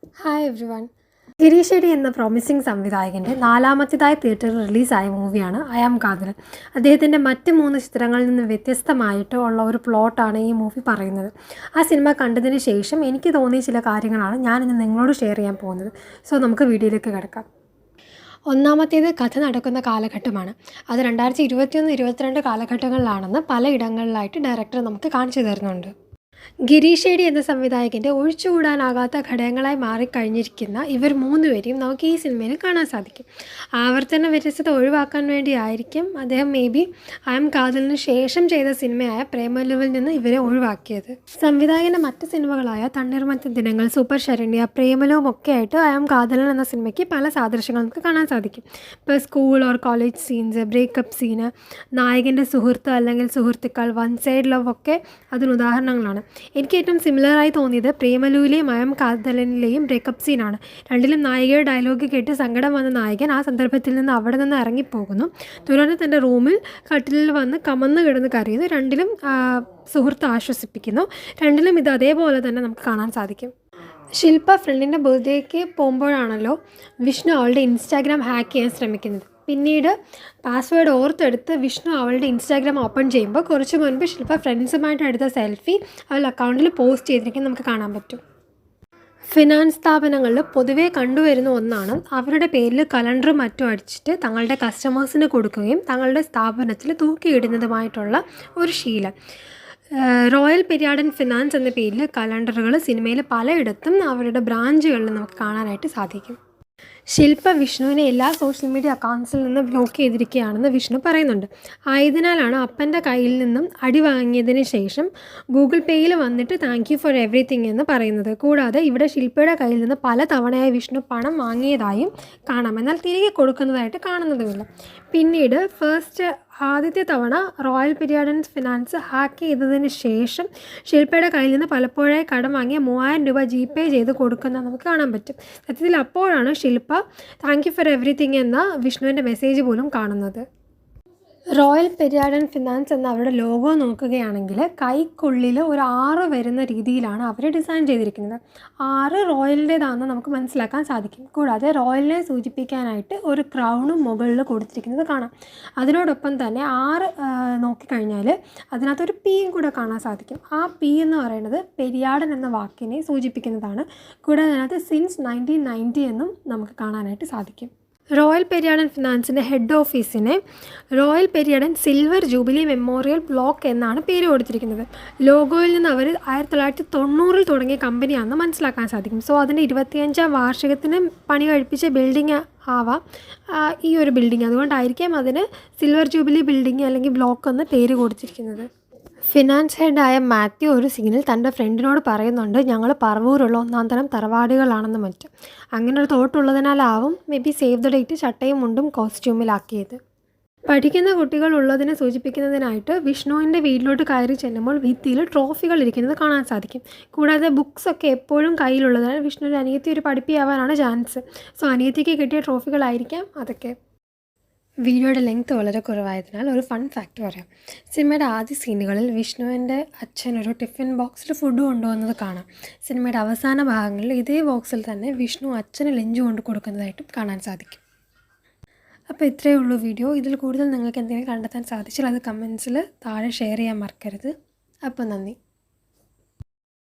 Hi everyone. Girish ഷെഡി എന്ന promising സംവിധായകൻ്റെ നാലാമത്തേതായി തിയേറ്ററിൽ റിലീസായ മൂവിയാണ് ഐ ആം കാതൽ. അദ്ദേഹത്തിൻ്റെ മറ്റ് 3 ചിത്രങ്ങളിൽ നിന്ന് വ്യത്യസ്തമായിട്ട് ഉള്ള ഒരു പ്ലോട്ടാണ് ഈ മൂവി പറയുന്നത്. ആ സിനിമ കണ്ടതിന് ശേഷം എനിക്ക് തോന്നിയ ചില കാര്യങ്ങളാണ് ഞാനിന്ന് നിങ്ങളോട് ഷെയർ ചെയ്യാൻ പോകുന്നത്. സോ നമുക്ക് വീഡിയോയിലേക്ക് കിടക്കാം. ഒന്നാമത്തേത് കഥ നടക്കുന്ന കാലഘട്ടമാണ്. അത് 2021-22 കാലഘട്ടങ്ങളിലാണെന്ന് പലയിടങ്ങളിലായിട്ട് ഡയറക്ടർ നമുക്ക് കാണിച്ചു തരുന്നുണ്ട്. ഗിരീഷ് ഷെഡി എന്ന സംവിധായകൻ്റെ ഒഴിച്ചുകൂടാനാകാത്ത ഘടകങ്ങളായി മാറിക്കഴിഞ്ഞിരിക്കുന്ന ഇവർ 3 പേരെയും നമുക്ക് ഈ സിനിമയിൽ കാണാൻ സാധിക്കും. ആവർത്തന വ്യത്യസ്തത ഒഴിവാക്കാൻ വേണ്ടിയായിരിക്കും അദ്ദേഹം മേ ബി ഐ ആം കാതലിന് ശേഷം ചെയ്ത സിനിമയായ പ്രേമലുവിൽ നിന്ന് ഇവരെ ഒഴിവാക്കിയത്. സംവിധായകൻ്റെ മറ്റ് സിനിമകളായ തണ്ണീർമത്തൻ ദിനങ്ങൾ, സൂപ്പർ ശരണ്യ, പ്രേമലുവും ഒക്കെ ആയിട്ട് ഐ ആം കാതലൻ എന്ന സിനിമയ്ക്ക് പല സാദൃശ്യങ്ങൾ നമുക്ക് കാണാൻ സാധിക്കും. ഇപ്പോൾ school or college scenes, breakup scene, നായകൻ്റെ സുഹൃത്ത് അല്ലെങ്കിൽ സുഹൃത്തുക്കൾ, വൺ സൈഡ് ലവ് ഒക്കെ അതിന് ഉദാഹരണങ്ങളാണ്. എനിക്ക് ഏറ്റവും സിമിലറായി തോന്നിയത് പ്രേമലുവിലെയും ഐ ആം കാതലനിലെയും ബ്രേക്കപ്പ് സീനാണ്. രണ്ടിലും നായികയുടെ ഡയലോഗ് കേട്ട് സങ്കടം വന്ന നായകൻ ആ സന്ദർഭത്തിൽ നിന്ന് അവിടെ നിന്ന് ഇറങ്ങിപ്പോകുന്നു. തുടർന്ന് തൻ്റെ റൂമിൽ കട്ടിലിൽ വന്ന് കമന്ന് കിടന്ന് കരയുന്നു. രണ്ടിലും സുഹൃത്ത് ആശ്വസിപ്പിക്കുന്നു. രണ്ടിലും ഇത് അതേപോലെ തന്നെ നമുക്ക് കാണാൻ സാധിക്കും. ശില്പ ഫ്രണ്ടിൻ്റെ ബർത്ത്ഡേക്ക് പോകുമ്പോഴാണല്ലോ വിഷ്ണു അവളുടെ ഇൻസ്റ്റാഗ്രാം ഹാക്ക് ചെയ്യാൻ ശ്രമിക്കുന്നത്. പിന്നീട് പാസ്വേഡ് ഓർത്തെടുത്ത് വിഷ്ണു അവളുടെ ഇൻസ്റ്റാഗ്രാം ഓപ്പൺ ചെയ്യുമ്പോൾ കുറച്ച് മുൻപ് ശില്പ ഫ്രണ്ട്സുമായിട്ട് എടുത്ത സെൽഫി അവളുടെ അക്കൗണ്ടിൽ പോസ്റ്റ് ചെയ്തിരിക്കുന്നത് നമുക്ക് കാണാൻ പറ്റും. ഫിനാൻസ് സ്ഥാപനങ്ങളിൽ പൊതുവേ കണ്ടുവരുന്ന ഒന്നാണ് അവരുടെ പേരിൽ കലണ്ടറും മറ്റും അടിച്ചിട്ട് തങ്ങളുടെ കസ്റ്റമേഴ്സിന് കൊടുക്കുകയും തങ്ങളുടെ സ്ഥാപനത്തിൽ തൂക്കിയിടുന്നതുമായിട്ടുള്ള ഒരു ശീലം. റോയൽ പെരിയാടൻ ഫിനാൻസ് എന്ന പേരിൽ കലണ്ടറുകൾ സിനിമയിൽ പലയിടത്തും അവരുടെ ബ്രാഞ്ചുകളിൽ നമുക്ക് കാണാനായിട്ട് സാധിക്കും. ശില്പ വിഷ്ണുവിനെ എല്ലാ സോഷ്യൽ മീഡിയ അക്കൗണ്ട്സിൽ നിന്ന് ബ്ലോക്ക് ചെയ്തിരിക്കുകയാണെന്ന് വിഷ്ണു പറയുന്നുണ്ട്. ആയതിനാലാണ് അപ്പൻ്റെ കയ്യിൽ നിന്നും അടി വാങ്ങിയതിന് ശേഷം ഗൂഗിൾ പേയിൽ വന്നിട്ട് താങ്ക് യു ഫോർ എവറിത്തിങ് എന്ന് പറയുന്നത്. കൂടാതെ ഇവിടെ ശില്പയുടെ കയ്യിൽ നിന്ന് പല തവണയായി വിഷ്ണു പണം വാങ്ങിയതായും കാണാം, എന്നാൽ തിരികെ കൊടുക്കുന്നതായിട്ട് കാണുന്നതുമില്ല. പിന്നീട് ആദ്യത്തെ തവണ റോയൽ പെരിയാടൻ ഫിനാൻസ് ഹാക്ക് ചെയ്തതിന് ശേഷം ശില്പയുടെ കയ്യിൽ നിന്ന് പലപ്പോഴായി കടം വാങ്ങിയ 3000 രൂപ ജിപേ ചെയ്ത് കൊടുക്കുന്നത് നമുക്ക് കാണാൻ പറ്റും. സത്യത്തിൽ അപ്പോഴാണ് ശില്പ താങ്ക് യു ഫോർ എവറിത്തിങ് എന്ന വിഷ്ണുവിൻ്റെ മെസ്സേജ് പോലും കാണുന്നത്. റോയൽ പെരിയാടൻ ഫിനാൻസ് എന്ന അവരുടെ ലോഗോ നോക്കുകയാണെങ്കിൽ കൈക്കുള്ളിൽ ഒരു 6 വരുന്ന രീതിയിലാണ് അവർ ഡിസൈൻ ചെയ്തിരിക്കുന്നത്. 6 റോയലിൻ്റേതാണെന്ന് നമുക്ക് മനസ്സിലാക്കാൻ സാധിക്കും. കൂടാതെ റോയലിനെ സൂചിപ്പിക്കാനായിട്ട് ഒരു ക്രൗണും മുകളിൽ കൊടുത്തിരിക്കുന്നത് കാണാം. അതിനോടൊപ്പം തന്നെ 6 നോക്കിക്കഴിഞ്ഞാൽ അതിനകത്തൊരു പിയും കൂടെ കാണാൻ സാധിക്കും. ആ പി എന്ന് പറയുന്നത് പെരിയാടൻ എന്ന വാക്കിനെ സൂചിപ്പിക്കുന്നതാണ്. കൂടാതെ അതിനകത്ത് സിൻസ് 1990 എന്നും നമുക്ക് കാണാനായിട്ട് സാധിക്കും. റോയൽ പെരിയാടൻ ഫിനാൻസിൻ്റെ ഹെഡ് ഓഫീസിനെ Royal Periyadan Silver Jubilee Memorial Block എന്നാണ് പേര് കൊടുത്തിരിക്കുന്നത്. ലോഗോയിൽ നിന്ന് അവർ 1990 തുടങ്ങിയ കമ്പനിയാണെന്ന് മനസ്സിലാക്കാൻ സാധിക്കും. സോ അതിൻ്റെ 25ാം വാർഷികത്തിന് പണി കഴിപ്പിച്ച ബിൽഡിംഗ് ആവാം ഈ ഒരു ബിൽഡിംഗ്. അതുകൊണ്ടായിരിക്കാം അതിന് സിൽവർ ജൂബിലി ബിൽഡിംഗ് അല്ലെങ്കിൽ ബ്ലോക്ക് എന്ന് പേര് കൊടുത്തിരിക്കുന്നത്. ഫിനാൻസ് ഹെഡായ മാത്യു ഒരു സീനിൽ തൻ്റെ ഫ്രണ്ടിനോട് പറയുന്നുണ്ട് ഞങ്ങൾ പറവൂരുള്ള 1-ാം തരം തറവാടികളാണെന്ന് മറ്റും. അങ്ങനെ ഒരു തോട്ടുള്ളതിനാലാവും maybe save the date ചട്ടയും മുണ്ടും കോസ്റ്റ്യൂമിലാക്കിയത്. പഠിക്കുന്ന കുട്ടികൾ ഉള്ളതിനെ സൂചിപ്പിക്കുന്നതിനായിട്ട് വിഷ്ണുവിൻ്റെ വീട്ടിലോട്ട് കയറി ചെല്ലുമ്പോൾ ഭിത്തിയിൽ ട്രോഫികൾ ഇരിക്കുന്നത് കാണാൻ സാധിക്കും. കൂടാതെ ബുക്സൊക്കെ എപ്പോഴും കയ്യിലുള്ളതിനാൽ വിഷ്ണുവിൻ്റെ അനിയത്തി ഒരു പഠിപ്പിയാവാനാണ് ചാൻസ്. സോ അനിയത്തിക്ക് കിട്ടിയ ട്രോഫികളായിരിക്കാം അതൊക്കെ. വീഡിയോയുടെ ലെങ്ത് വളരെ കുറവായതിനാൽ ഒരു ഫൺ ഫാക്റ്റ് പറയാം. സിനിമയുടെ ആദ്യ സീനുകളിൽ വിഷ്ണുവിൻ്റെ അച്ഛൻ ഒരു ടിഫിൻ ബോക്സിൽ ഫുഡ് കൊണ്ടുവന്നത് കാണാം. സിനിമയുടെ അവസാന ഭാഗങ്ങളിൽ ഇതേ ബോക്സിൽ തന്നെ വിഷ്ണു അച്ഛന് ലഞ്ച് കൊണ്ട് കൊടുക്കുന്നതായിട്ടും കാണാൻ സാധിക്കും. അപ്പോൾ ഇത്രയേ ഉള്ളൂ വീഡിയോ. ഇതിൽ കൂടുതൽ നിങ്ങൾക്ക് എന്തെങ്കിലും കണ്ടെത്താൻ സാധിച്ചാൽ അത് കമൻസിൽ താഴെ ഷെയർ ചെയ്യാൻ മറക്കരുത്. അപ്പോൾ നന്ദി.